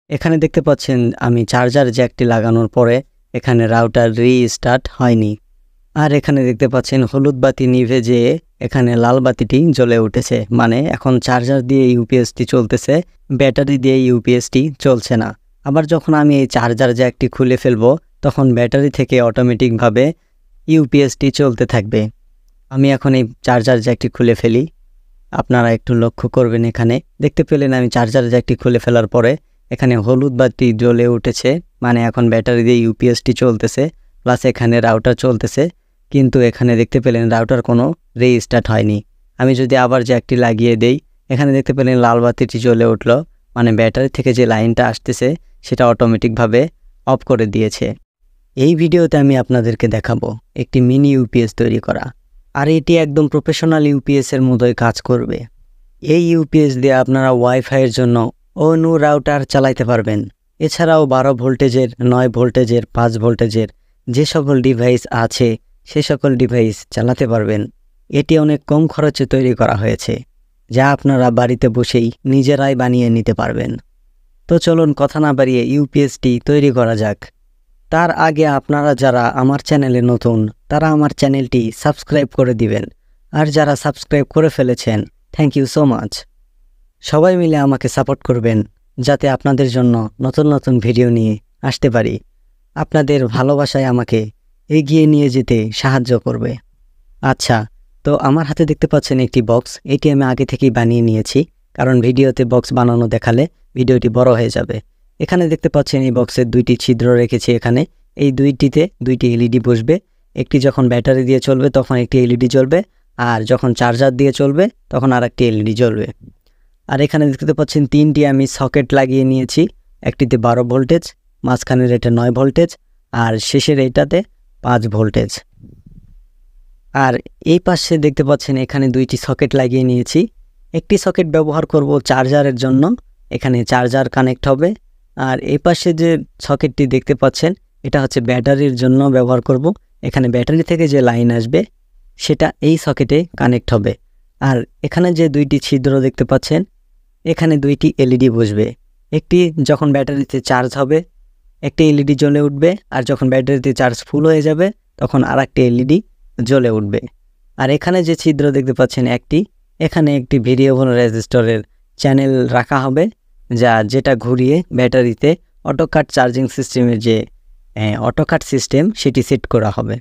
এখানে দেখতে পাচ্ছেন আমি চার্জার জ্যাকটি লাগানোর পরে এখানে রাউটার রিস্টার্ট হয়নি। আর এখানে দেখতে পাচ্ছেন হলুদ বাতি নিভে যেয়ে এখানে লাল বাতিটি জ্বলে উঠেছে, মানে এখন চার্জার দিয়ে ইউপিএসটি চলতেছে, ব্যাটারি দিয়ে ইউপিএসটি চলছে না। আবার যখন আমি এই চার্জার জ্যাকটি খুলে ফেলবো তখন ব্যাটারি থেকে অটোমেটিকভাবে ইউপিএসটি চলতে থাকবে। আমি এখন এই চার্জার জ্যাকটি খুলে ফেলি। আপনারা একটু লক্ষ্য করবেন, এখানে দেখতে পেলেন আমি চার্জার জ্যাকটি খুলে ফেলার পরে এখানে হলুদ বাতি জ্বলে উঠেছে, মানে এখন ব্যাটারি দিয়ে ইউপিএসটি চলতেছে, প্লাস এখানে রাউটার চলতেছে। কিন্তু এখানে দেখতে পেলেন রাউটার কোনো রিস্টার্ট হয়নি। আমি যদি আবার জ্যাকটি লাগিয়ে দেই, এখানে দেখতে পেলেন লাল বাতিটি জ্বলে উঠলো, মানে ব্যাটারি থেকে যে লাইনটা আসতেছে সেটা অটোমেটিকভাবে অফ করে দিয়েছে। এই ভিডিওতে আমি আপনাদেরকে দেখাবো একটি মিনি ইউপিএস তৈরি করা, আর এটি একদম প্রফেশনাল ইউপিএসের মতোই কাজ করবে। এই ইউপিএস দিয়ে আপনারা ওয়াইফাইয়ের জন্য অনু রাউটার চালাতে পারবেন। এছাড়াও 12 ভোল্টেজের, 9 ভোল্টেজের, 5 ভোল্টেজের যে সকল ডিভাইস আছে সে সকল ডিভাইস চালাতে পারবেন। এটি অনেক কম খরচে তৈরি করা হয়েছে, যা আপনারা বাড়িতে বসেই নিজেরাই বানিয়ে নিতে পারবেন। তো চলুন কথা না বাড়িয়ে ইউপিএসটি তৈরি করা যাক। তার আগে আপনারা যারা আমার চ্যানেলে নতুন তারা আমার চ্যানেলটি সাবস্ক্রাইব করে দিবেন, আর যারা সাবস্ক্রাইব করে ফেলেছেন থ্যাংক ইউ সো মাচ। সবাই মিলে আমাকে সাপোর্ট করবেন যাতে আপনাদের জন্য নতুন নতুন ভিডিও নিয়ে আসতে পারি। আপনাদের ভালোবাসায় আমাকে এগিয়ে নিয়ে যেতে সাহায্য করবে। আচ্ছা, তো আমার হাতে দেখতে পাচ্ছেন একটি বক্স। এটি আমি আগে থেকেই বানিয়ে নিয়েছি, কারণ ভিডিওতে বক্স বানানো দেখালে ভিডিওটি বড় হয়ে যাবে। এখানে দেখতে পাচ্ছেন এই বক্সের 2টি ছিদ্র রেখেছি। এখানে এই 2টিতে 2টি এলইডি বসবে। একটি যখন ব্যাটারি দিয়ে চলবে তখন একটি এলইডি জ্বলবে, আর যখন চার্জার দিয়ে চলবে তখন আরেকটি এলইডি জ্বলবে। আর এখানে দেখতে পাচ্ছেন 3টি আমি সকেট লাগিয়ে নিয়েছি। একটিতে 12 ভোল্টেজ, মাঝখানের এটা 9 ভোল্টেজ, আর শেষের এইটাতে 5 ভোল্টেজ। আর এই পাশে দেখতে পাচ্ছেন এখানে 2টি সকেট লাগিয়ে নিয়েছি। একটি সকেট ব্যবহার করব চার্জারের জন্য, এখানে চার্জার কানেক্ট হবে। আর এই পাশে যে সকেটটি দেখতে পাচ্ছেন এটা হচ্ছে ব্যাটারির জন্য ব্যবহার করব। এখানে ব্যাটারি থেকে যে লাইন আসবে সেটা এই সকেটে কানেক্ট হবে। আর এখানে যে 2টি ছিদ্র দেখতে পাচ্ছেন এখানে 2টি এলইডি বসবে। একটি যখন ব্যাটারিতে চার্জ হবে একটি এলইডি জ্বলে উঠবে, আর যখন ব্যাটারিতে চার্জ ফুল হয়ে যাবে তখন আরেকটি এলইডি জ্বলে উঠবে। আর এখানে যে ছিদ্র দেখতে পাচ্ছেন এখানে একটি ভেরিয়েবল রেজিস্টরের চ্যানেল রাখা হবে, যেটা ঘুরিয়ে ব্যাটারিতে অটোকাট চার্জিং সিস্টেমের যে অটোকাট সিস্টেম সেটি সেট করা হবে।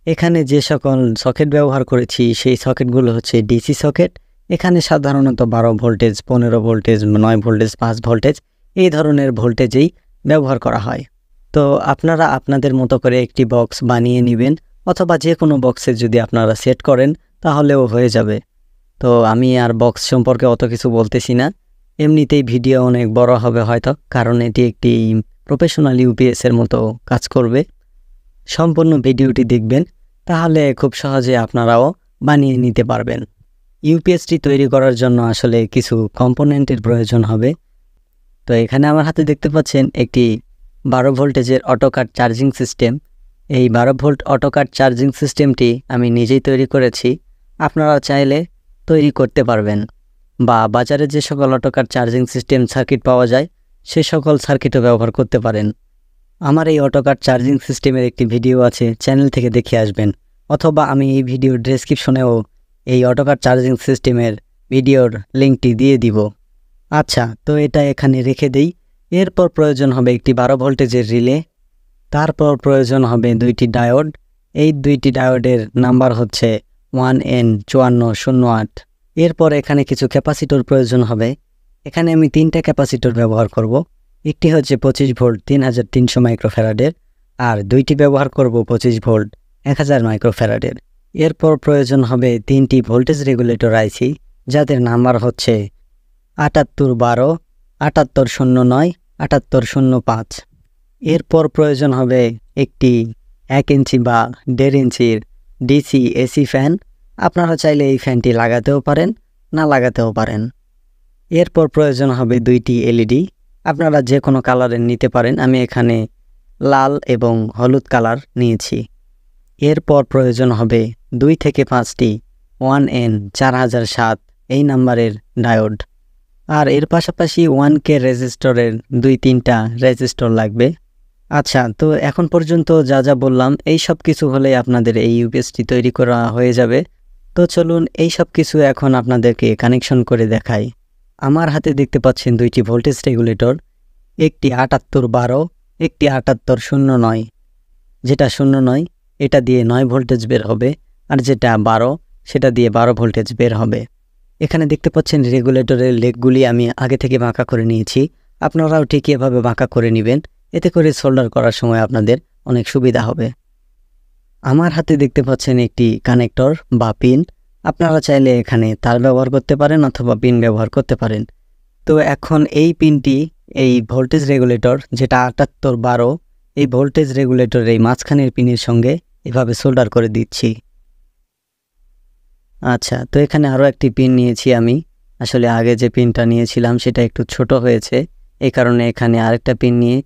এখানে যে সকল সকেট ব্যবহার করেছি সেই সকেটগুলো হচ্ছে ডিসি সকেট। এখানে সাধারণত 12 ভোল্টেজ, 15 ভোল্টেজ, 9 ভোল্টেজ, 5 ভোল্টেজ এই ধরনের ভোল্টেজেই ব্যবহার করা হয়। তো আপনারা আপনাদের মতো করে একটি বক্স বানিয়ে নেবেন, অথবা যে কোনো বক্সে যদি আপনারা সেট করেন তাহলেও হয়ে যাবে। তো আমি আর বক্স সম্পর্কে অত কিছু বলতেছি না, এমনিতেই ভিডিও অনেক বড় হবে হয়তো, কারণ এটি একটি প্রফেশনাল ইউপিএসের মতো কাজ করবে। সম্পূর্ণ ভিডিওটি দেখবেন, তাহলে খুব সহজে আপনারাও বানিয়ে নিতে পারবেন। ইউপিএসটি তৈরি করার জন্য আসলে কিছু কম্পোনেন্টের প্রয়োজন হবে। তো এখানে আমার হাতে দেখতে পাচ্ছেন একটি 12 ভোল্টেজের অটোকাট চার্জিং সিস্টেম। এই 12 ভোল্ট অটোকাট চার্জিং সিস্টেমটি আমি নিজেই তৈরি করেছি। আপনারা চাইলে তৈরি করতে পারবেন, বা বাজারে যে সকল অটোকাট চার্জিং সিস্টেম সার্কিট পাওয়া যায় সে সকল সার্কিটও ব্যবহার করতে পারেন। আমার এই অটোকাট চার্জিং সিস্টেমের একটি ভিডিও আছে, চ্যানেল থেকে দেখে আসবেন, অথবা আমি এই ভিডিওর ডেসক্রিপশনেও এই অটোকাট চার্জিং সিস্টেমের ভিডিওর লিঙ্কটি দিয়ে দিব। আচ্ছা, তো এটা এখানে রেখে দেই। এরপর প্রয়োজন হবে একটি 12 ভোল্টেজের রিলে, তারপর প্রয়োজন হবে 2টি ডায়োড। এই 2টি ডায়োডের নাম্বার হচ্ছে 1N5408। এরপর এখানে কিছু ক্যাপাসিটর প্রয়োজন হবে। এখানে আমি 3টা ক্যাপাসিটর ব্যবহার করব। একটি হচ্ছে 25 ভোল্ট 3300 মাইক্রোফ্যারাডের, আর 2টি ব্যবহার করব 25 ভোল্ট 1000 মাইক্রোফ্যারাডের। এরপর প্রয়োজন হবে 3টি ভোল্টেজ রেগুলেটর আইসি, যাদের নাম্বার হচ্ছে 7812, 7809, 7805। এরপর প্রয়োজন হবে একটি 1 ইঞ্চি বা 1.5 ইঞ্চির ডিসি এসি ফ্যান। আপনারা চাইলে এই ফ্যানটি লাগাতেও পারেন, না লাগাতেও পারেন। এরপর প্রয়োজন হবে 2টি এলইডি, আপনারা যে কোনো কালারের নিতে পারেন। আমি এখানে লাল এবং হলুদ কালার নিয়েছি। এরপর প্রয়োজন হবে 2 থেকে 5টি 1N4007 এই নাম্বারের ডায়োড। আর এর পাশাপাশি 1K রেজিস্টরের 2-3টা রেজিস্টর লাগবে। আচ্ছা, তো এখন পর্যন্ত যা যা বললাম এই সব কিছু হলে আপনাদের এই ইউপিএসটি তৈরি করা হয়ে যাবে। তো চলুন এই সব কিছু এখন আপনাদেরকে কানেকশন করে দেখাই। আমার হাতে দেখতে পাচ্ছেন দুইটি ভোল্টেজ রেগুলেটর, একটি 7812, একটি 7809। যেটা 09 এটা দিয়ে 9 ভোল্টেজ বের হবে, আর যেটা 12 সেটা দিয়ে 12 ভোল্টেজ বের হবে। এখানে দেখতে পাচ্ছেন রেগুলেটরের লেগগুলি আমি আগে থেকে বাঁকা করে নিয়েছি। আপনারাও ঠিক এভাবে বাঁকা করে নেবেন, এতে করে সোল্ডার করার সময় আপনাদের অনেক সুবিধা হবে। আমার হাতে দেখতে পাচ্ছেন একটি কানেক্টর বা পিন। আপনারা চাইলে এখানে তার ব্যবহার করতে পারেন অথবা পিন ব্যবহার করতে পারেন। তো এখন এই পিনটি এই ভোল্টেজ রেগুলেটর যেটা 7812, এই ভোল্টেজ রেগুলেটরের এই মাঝখানের পিনের সঙ্গে এভাবে সোল্ডার করে দিচ্ছি। আচ্ছা, তো এখানে আরও একটি পিন নিয়েছি আমি। আসলে আগে যে পিনটা নিয়েছিলাম সেটা একটু ছোট হয়েছে, এই কারণে এখানে আরেকটা পিন নিয়ে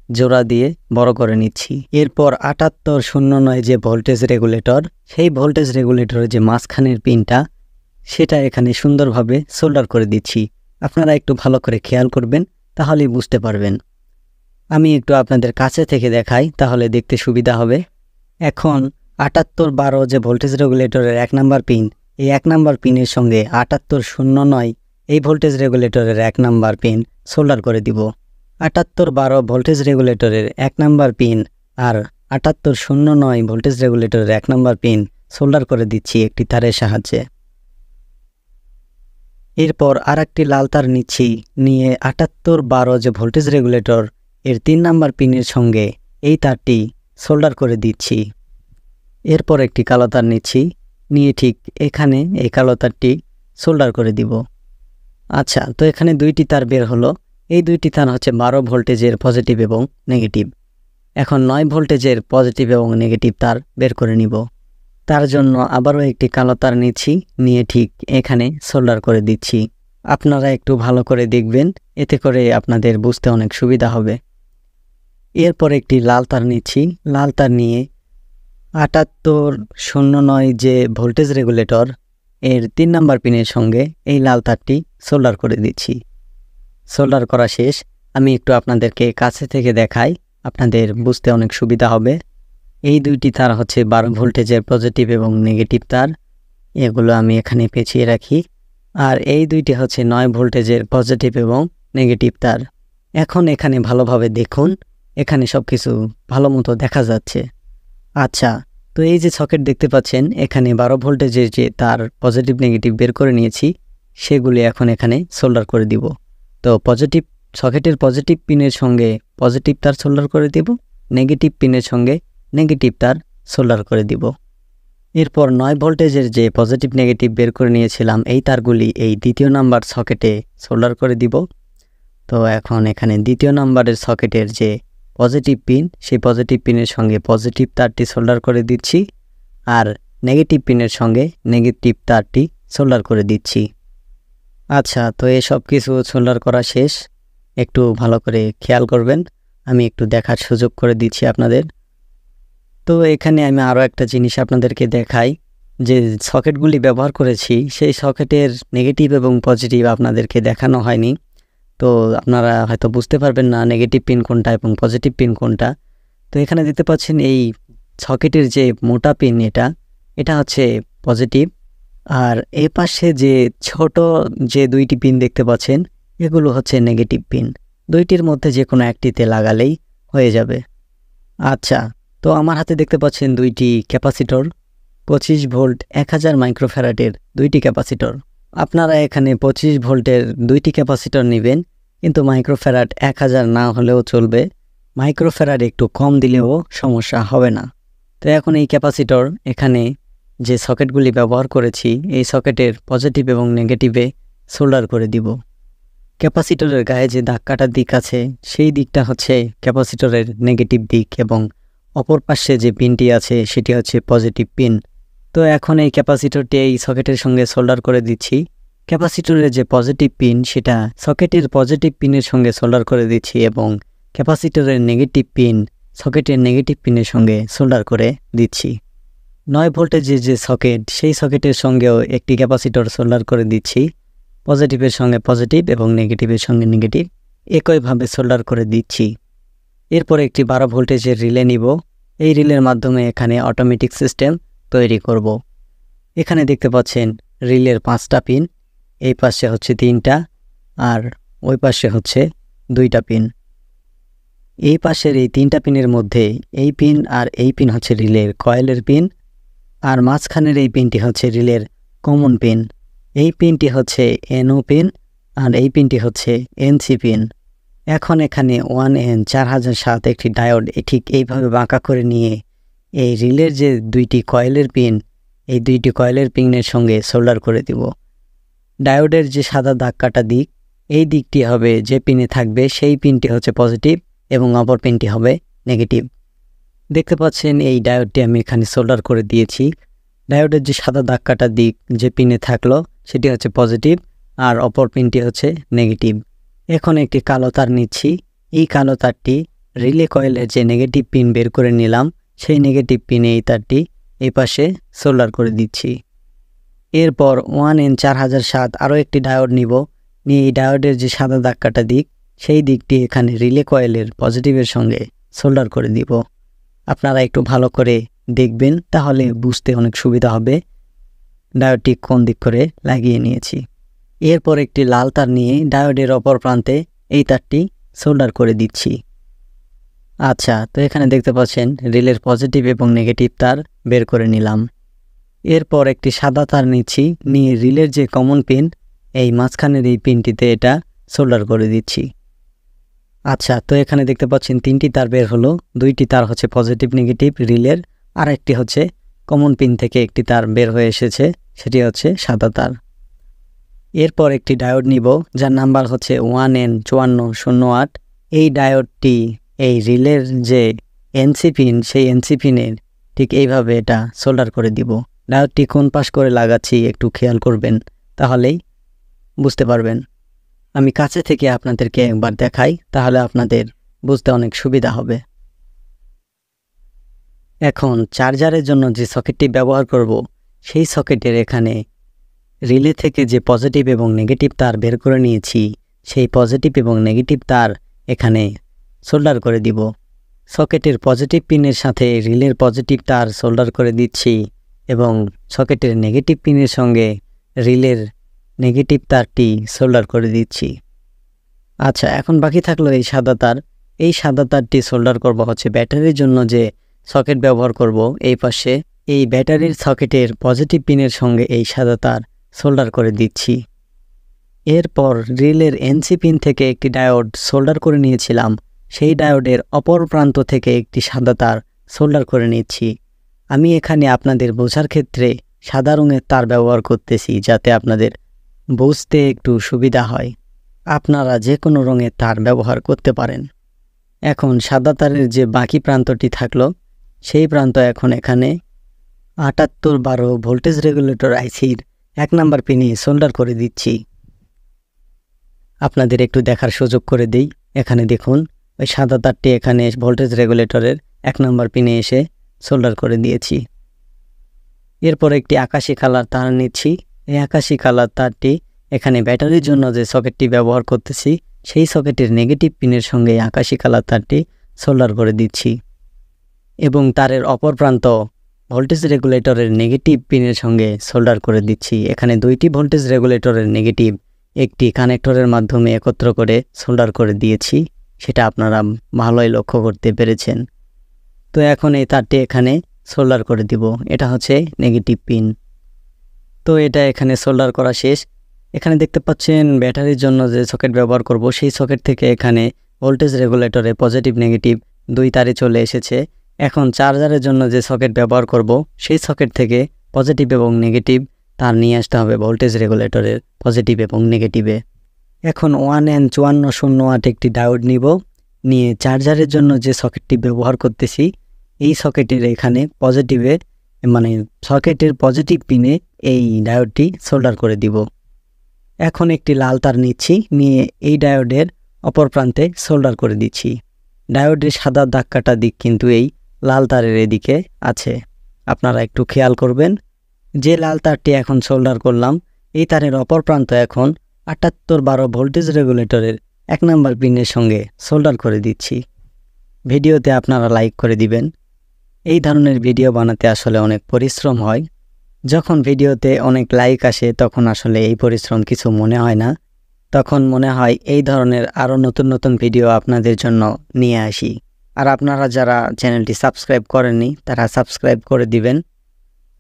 জোড়া দিয়ে বড় করে নিচ্ছি। এরপর 7809 যে ভোল্টেজ রেগুলেটর, সেই ভোল্টেজ রেগুলেটরের যে মাঝখানের পিনটা সেটা এখানে সুন্দরভাবে সোল্ডার করে দিচ্ছি। আপনারা একটু ভালো করে খেয়াল করবেন, তাহলেই বুঝতে পারবেন। আমি একটু আপনাদের কাছে থেকে দেখাই, তাহলে দেখতে সুবিধা হবে। এখন 7812 যে ভোল্টেজ রেগুলেটরের 1 নাম্বার পিন, এই 1 নাম্বার পিনের সঙ্গে 7809 এই ভোল্টেজ রেগুলেটরের 1 নাম্বার পিন সোল্ডার করে দিব। 7812 ভোল্টেজ রেগুলেটরের 1 নাম্বার পিন আর 7809 ভোল্টেজ রেগুলেটরের 1 নাম্বার পিন সোল্ডার করে দিচ্ছি একটি তারের সাহায্যে। এরপর আরেকটি লাল তার নিচ্ছি, নিয়ে 7812 যে ভোল্টেজ রেগুলেটর এর 3 নাম্বার পিনের সঙ্গে এই তারটি সোল্ডার করে দিচ্ছি। এরপর একটি কালো তার নিচ্ছি, নিয়ে ঠিক এখানে এই কালো তারটি সোল্ডার করে দিব। আচ্ছা, তো এখানে দুইটি তার বের হলো। এই দুইটি তার হচ্ছে 12 ভোল্টেজের পজিটিভ এবং নেগেটিভ। এখন 9 ভোল্টেজের পজিটিভ এবং নেগেটিভ তার বের করে নিব। তার জন্য আবারও একটি কালো তার নিচ্ছি, নিয়ে ঠিক এখানে সোল্ডার করে দিচ্ছি। আপনারা একটু ভালো করে দেখবেন, এতে করে আপনাদের বুঝতে অনেক সুবিধা হবে। এরপর একটি লাল তার নিচ্ছি, লাল তার নিয়ে 7809 যে ভোল্টেজ রেগুলেটর এর 3 নাম্বার পিনের সঙ্গে এই লাল তারটি সোল্ডার করে দিচ্ছি। সোল্ডার করা শেষ। আমি একটু আপনাদেরকে কাছে থেকে দেখাই, আপনাদের বুঝতে অনেক সুবিধা হবে। এই দুইটি তার হচ্ছে 12 ভোল্টেজের পজিটিভ এবং নেগেটিভ তার, এগুলো আমি এখানে পেঁচিয়ে রাখি। আর এই দুইটি হচ্ছে 9 ভোল্টেজের পজিটিভ এবং নেগেটিভ তার। এখন এখানে ভালোভাবে দেখুন, এখানে সব কিছু ভালো মতো দেখা যাচ্ছে। আচ্ছা, তো এই যে সকেট দেখতে পাচ্ছেন, এখানে 12 ভোল্টেজের যে তার পজিটিভ নেগেটিভ বের করে নিয়েছি, সেগুলি এখন এখানে সোল্ডার করে দিব। তো পজিটিভ সকেটের পজিটিভ পিনের সঙ্গে পজিটিভ তার সোল্ডার করে দিব, নেগেটিভ পিনের সঙ্গে নেগেটিভ তার সোল্ডার করে দিব। এরপর 9 ভোল্টেজের যে পজিটিভ নেগেটিভ বের করে নিয়েছিলাম, এই তারগুলি এই দ্বিতীয় নাম্বার সকেটে সোল্ডার করে দিব। তো এখন এখানে দ্বিতীয় নাম্বারের সকেটের যে পজিটিভ পিন, সেই পজিটিভ পিনের সঙ্গে পজিটিভ তারটি সোল্ডার করে দিচ্ছি, আর নেগেটিভ পিনের সঙ্গে নেগেটিভ তারটি সোল্ডার করে দিচ্ছি। আচ্ছা, তো এসব কিছু সোল্ডার করা শেষ। একটু ভালো করে খেয়াল করবেন, আমি একটু দেখার সুযোগ করে দিচ্ছি আপনাদের। তো এখানে আমি আরও একটা জিনিস আপনাদেরকে দেখাই, যে সকেটগুলি ব্যবহার করেছি সেই সকেটের নেগেটিভ এবং পজিটিভ আপনাদেরকে দেখানো হয়নি। তো আপনারা হয়তো বুঝতে পারবেন না নেগেটিভ পিন কোনটা এবং পজিটিভ পিন কোনটা। তো এখানে দেখতে পাচ্ছেন এই সকেটের যে মোটা পিন, এটা হচ্ছে পজিটিভ, আর এ পাশে যে ছোট যে দুইটি পিন দেখতে পাচ্ছেন, এগুলো হচ্ছে নেগেটিভ পিন। দুইটির মধ্যে যে কোনো একটিতে লাগালেই হয়ে যাবে। আচ্ছা, তো আমার হাতে দেখতে পাচ্ছেন দুইটি ক্যাপাসিটর, 25 ভোল্ট 1000 মাইক্রোফ্যারাডের দুইটি ক্যাপাসিটর। আপনারা এখানে 25 ভোল্টের দুইটি ক্যাপাসিটর নেবেন, কিন্তু মাইক্রোফ্যারাড 1000 না হলেও চলবে, মাইক্রোফ্যারাড একটু কম দিলেও সমস্যা হবে না। তো এখন এই ক্যাপাসিটর এখানে যে সকেটগুলি ব্যবহার করেছি, এই সকেটের পজিটিভ এবং নেগেটিভে সোল্ডার করে দিব। ক্যাপাসিটরের গায়ে যে দাগ কাটার দিক আছে, সেই দিকটা হচ্ছে ক্যাপাসিটরের নেগেটিভ দিক, এবং অপর পাশে যে পিনটি আছে সেটি হচ্ছে পজিটিভ পিন। তো এখন এই ক্যাপাসিটরটি এই সকেটের সঙ্গে সোল্ডার করে দিচ্ছি। ক্যাপাসিটরের যে পজিটিভ পিন, সেটা সকেটের পজিটিভ পিনের সঙ্গে সোল্ডার করে দিচ্ছি, এবং ক্যাপাসিটরের নেগেটিভ পিন সকেটের নেগেটিভ পিনের সঙ্গে সোল্ডার করে দিচ্ছি। 9 ভোল্টেজের যে সকেট, সেই সকেটের সঙ্গেও একটি ক্যাপাসিটর সোল্ডার করে দিচ্ছি। পজিটিভের সঙ্গে পজিটিভ এবং নেগেটিভের সঙ্গে নেগেটিভ একইভাবে সোল্ডার করে দিচ্ছি। এরপর একটি 12 ভোল্টেজের রিলে নিব। এই রিলের মাধ্যমে এখানে অটোমেটিক সিস্টেম তৈরি করব। এখানে দেখতে পাচ্ছেন রিলের 5টা পিন, এই পাশে হচ্ছে 3টা আর ওই পাশে হচ্ছে 2টা পিন। এই পাশের এই 3টা পিনের মধ্যে এই পিন আর এই পিন হচ্ছে রিলের কয়েলের পিন, আর মাঝখানের এই পিনটি হচ্ছে রিলের কমন পিন। এই পিনটি হচ্ছে NO পিন আর এই পিনটি হচ্ছে NC পিন। এখন এখানে 1N4007 একটি ডায়োড ঠিক এইভাবে বাঁকা করে নিয়ে এই রিলের যে 2টি কয়েলের পিন, এই 2টি কয়েলের পিনের সঙ্গে সোল্ডার করে দিব। ডায়োডের যে সাদা দাগ কাটা দিক, এই দিকটি হবে যে পিনে থাকবে সেই পিনটি হচ্ছে পজিটিভ এবং অপর পিনটি হবে নেগেটিভ। দেখতে পাচ্ছেন এই ডায়োডটি আমি এখানে সোল্ডার করে দিয়েছি। ডায়োডের যে সাদা দাগ কাটা দিক যে পিনে থাকলো সেটি হচ্ছে পজিটিভ আর অপর পিনটি হচ্ছে নেগেটিভ। এখন একটি কালো তার নিচ্ছি। এই কালো তারটি রিলে কয়েলের যে নেগেটিভ পিন বের করে নিলাম সেই নেগেটিভ পিনে এই তারটি এই পাশে সোল্ডার করে দিচ্ছি। এরপর 1N4007 আরও একটি ডায়োড নিব। নিয়ে এই ডায়োডের যে সাদা দাগ কাটা দিক সেই দিকটি এখানে রিলে কয়েলের পজিটিভের সঙ্গে সোল্ডার করে দিব। আপনারা একটু ভালো করে দেখবেন, তাহলে বুঝতে অনেক সুবিধা হবে ডায়োডটি কোন দিক করে লাগিয়ে নিয়েছি। এরপর একটি লাল তার নিয়ে ডায়োডের অপর প্রান্তে এই তারটি সোল্ডার করে দিচ্ছি। আচ্ছা, তো এখানে দেখতে পাচ্ছেন রিলের পজিটিভ এবং নেগেটিভ তার বের করে নিলাম। এরপর একটি সাদা তার নিচ্ছি, নিয়ে রিলের যে কমন পিন এই মাঝখানের এই পিনটিতে এটা সোল্ডার করে দিচ্ছি। আচ্ছা, তো এখানে দেখতে পাচ্ছেন 3টি তার বের হলো। 2টি তার হচ্ছে পজিটিভ নেগেটিভ রিলের, আর একটি হচ্ছে কমন পিন থেকে একটি তার বের হয়ে এসেছে, সেটি হচ্ছে সাদা তার। এরপর একটি ডায়োড নিব যার নাম্বার হচ্ছে 1N5408। এই ডায়োডটি এই রিলের যে NC পিন সেই NC পিনের ঠিক এইভাবে এটা সোল্ডার করে দিব। ডায়োডটি কোন পাশ করে লাগাচ্ছি একটু খেয়াল করবেন, তাহলেই বুঝতে পারবেন। আমি কাছে থেকে আপনাদেরকে একবার দেখাই, তাহলে আপনাদের বুঝতে অনেক সুবিধা হবে। এখন চার্জারের জন্য যে সকেটটি ব্যবহার করব সেই সকেটের এখানে রিলে থেকে যে পজিটিভ এবং নেগেটিভ তার বের করে নিয়েছি সেই পজিটিভ এবং নেগেটিভ তার এখানে সোল্ডার করে দিব। সকেটের পজিটিভ পিনের সাথে রিলের পজিটিভ তার সোল্ডার করে দিচ্ছি এবং সকেটের নেগেটিভ পিনের সঙ্গে রিলের নেগেটিভ তারটি সোল্ডার করে দিচ্ছি। আচ্ছা, এখন বাকি থাকলো এই সাদা তার। এই সাদা তারটি সোল্ডার করব হচ্ছে ব্যাটারির জন্য যে সকেট ব্যবহার করব এই পাশে। এই ব্যাটারির সকেটের পজিটিভ পিনের সঙ্গে এই সাদা তার সোল্ডার করে দিচ্ছি। এরপর রিলের NC পিন থেকে একটি ডায়োড সোল্ডার করে নিয়েছিলাম, সেই ডায়োডের অপর প্রান্ত থেকে একটি সাদা তার সোল্ডার করে নিচ্ছি। আমি এখানে আপনাদের বোঝার ক্ষেত্রে সাদা রঙের তার ব্যবহার করতেছি যাতে আপনাদের বুঝতে একটু সুবিধা হয়। আপনারা যে কোনো রঙের তার ব্যবহার করতে পারেন। এখন সাদা তারের যে বাকি প্রান্তটি থাকলো সেই প্রান্ত এখন এখানে 7812 ভোল্টেজ রেগুলেটর আইসির 1 নাম্বার পিনে সোল্ডার করে দিচ্ছি। আপনাদের একটু দেখার সুযোগ করে দিই। এখানে দেখুন ওই সাদা তারটি এখানে ভোল্টেজ রেগুলেটরের 1 নাম্বার পিনে এসে সোল্ডার করে দিয়েছি। এরপর একটি আকাশি কালার তার নিচ্ছি। এই আকাশি কালার তারটি এখানে ব্যাটারির জন্য যে সকেটটি ব্যবহার করতেছি সেই সকেটের নেগেটিভ পিনের সঙ্গে আকাশি কালার তারটি সোল্ডার করে দিচ্ছি এবং তারের অপর প্রান্ত ভোল্টেজ রেগুলেটরের নেগেটিভ পিনের সঙ্গে সোল্ডার করে দিচ্ছি। এখানে 2টি ভোল্টেজ রেগুলেটরের নেগেটিভ একটি কানেক্টরের মাধ্যমে একত্র করে সোল্ডার করে দিয়েছি, সেটা আপনারা ভালোই লক্ষ্য করতে পেরেছেন। তো এখন এই তারটি এখানে সোল্ডার করে দিব, এটা হচ্ছে নেগেটিভ পিন। তো এটা এখানে সোল্ডার করা শেষ। এখানে দেখতে পাচ্ছেন ব্যাটারির জন্য যে সকেট ব্যবহার করব সেই সকেট থেকে এখানে ভোল্টেজ রেগুলেটরে পজিটিভ নেগেটিভ 2 তারে চলে এসেছে। এখন চার্জারের জন্য যে সকেট ব্যবহার করব সেই সকেট থেকে পজিটিভ এবং নেগেটিভ তার নিয়ে আসতে হবে ভোল্টেজ রেগুলেটরের পজিটিভ এবং নেগেটিভে। এখন 1N5408 একটি ডায়োড নিব, নিয়ে চার্জারের জন্য যে সকেটটি ব্যবহার করতেছি এই সকেটের এখানে পজিটিভে মানে সকেটের পজিটিভ পিনে এই ডায়োডটি সোল্ডার করে দিব। এখন একটি লাল তার নিচ্ছি, নিয়ে এই ডায়োডের অপর প্রান্তে সোল্ডার করে দিচ্ছি। ডায়োডের সাদা দাগ কাটা দিক কিন্তু এই লাল তারের এদিকে আছে, আপনারা একটু খেয়াল করবেন। যে লাল তারটি এখন সোল্ডার করলাম এই তারের অপর প্রান্ত এখন 7812 ভোল্টেজ রেগুলেটরের 1 নাম্বার পিনের সঙ্গে সোল্ডার করে দিচ্ছি। ভিডিওতে আপনারা লাইক করে দিবেন। এই ধরনের ভিডিও বানাতে আসলে অনেক পরিশ্রম হয়। যখন ভিডিওতে অনেক লাইক আসে তখন আসলে এই পরিশ্রম কিছু মনে হয় না। তখন মনে হয় এই ধরনের আরও নতুন নতুন ভিডিও আপনাদের জন্য নিয়ে আসি। আর আপনারা যারা চ্যানেলটি সাবস্ক্রাইব করেননি তারা সাবস্ক্রাইব করে দিবেন।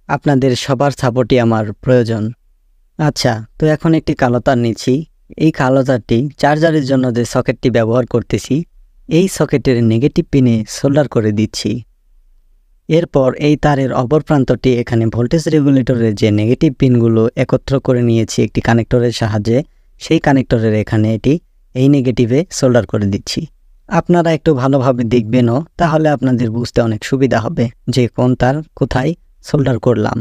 আপনাদের সবার সাপোর্টই আমার প্রয়োজন। আচ্ছা, তো এখন একটি কালো তার নিচ্ছি। এই কালো তারটি চার্জারের জন্য যে সকেটটি ব্যবহার করতেছি এই সকেটের নেগেটিভ পিনে সোল্ডার করে দিচ্ছি। এরপর এই তারের অপর প্রান্তটি এখানে ভোল্টেজ রেগুলেটরের যে নেগেটিভ পিনগুলো একত্র করে নিয়েছি একটি কানেক্টরের সাহায্যে, সেই কানেক্টরের এখানে এটি এই নেগেটিভে সোল্ডার করে দিচ্ছি। আপনারা একটু ভালোভাবে দেখবেনও, তাহলে আপনাদের বুঝতে অনেক সুবিধা হবে যে কোন তার কোথায় সোল্ডার করলাম।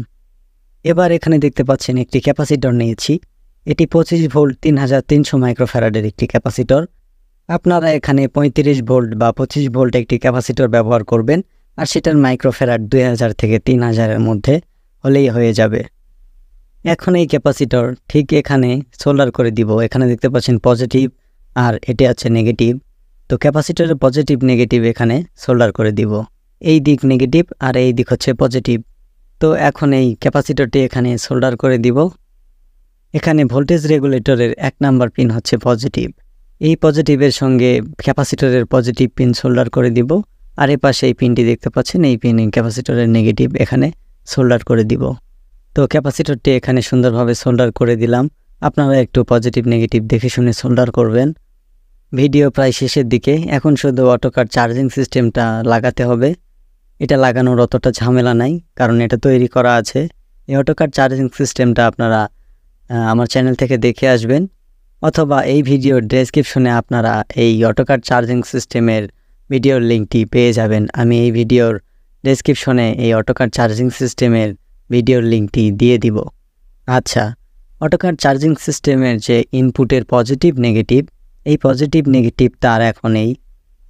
এবার এখানে দেখতে পাচ্ছেন একটি ক্যাপাসিটর নিয়েছি। এটি 25 ভোল্ট 3300 মাইক্রোফ্যারাডের একটি ক্যাপাসিটর। আপনারা এখানে 35 ভোল্ট বা 25 ভোল্ট একটি ক্যাপাসিটর ব্যবহার করবেন, আর সেটার মাইক্রোফ্যারাড 2000 থেকে 3000-এর মধ্যে হলেই হয়ে যাবে। এখন এই ক্যাপাসিটর ঠিক এখানে সোল্ডার করে দিব। এখানে দেখতে পাচ্ছেন পজিটিভ আর এটি আছে নেগেটিভ। তো ক্যাপাসিটরের পজিটিভ নেগেটিভ এখানে সোল্ডার করে দিব। এই দিক নেগেটিভ আর এই দিক হচ্ছে পজিটিভ। তো এখন এই ক্যাপাসিটরটি এখানে সোল্ডার করে দিব। এখানে ভোল্টেজ রেগুলেটরের 1 নাম্বার পিন হচ্ছে পজিটিভ। এই পজিটিভের সঙ্গে ক্যাপাসিটরের পজিটিভ পিন সোল্ডার করে দিব। আর এ পাশে এই পিনটি দেখতে পাচ্ছেন, এই পিন ক্যাপাসিটরের নেগেটিভ এখানে সোল্ডার করে দিব। তো ক্যাপাসিটরটি এখানে সুন্দরভাবে সোল্ডার করে দিলাম। আপনারা একটু পজিটিভ নেগেটিভ দেখে শুনে সোল্ডার করবেন। ভিডিও প্রায় শেষের দিকে। এখন শুধু অটোকার চার্জিং সিস্টেমটা লাগাতে হবে। এটা লাগানোর অতটা ঝামেলা নাই, কারণ এটা তৈরি করা আছে। এই অটোকার চার্জিং সিস্টেমটা আপনারা আমার চ্যানেল থেকে দেখে আসবেন, অথবা এই ভিডিওর ডেসক্রিপশনে আপনারা এই অটোকার চার্জিং সিস্টেমের ভিডিওর লিঙ্কটি পেয়ে যাবেন। আমি এই ভিডিওর ডেসক্রিপশনে এই অটোকার চার্জিং সিস্টেমের ভিডিওর লিঙ্কটি দিয়ে দিব। আচ্ছা, অটোকার চার্জিং সিস্টেমের যে ইনপুটের পজিটিভ নেগেটিভ, এই পজিটিভ নেগেটিভ তার এখন এই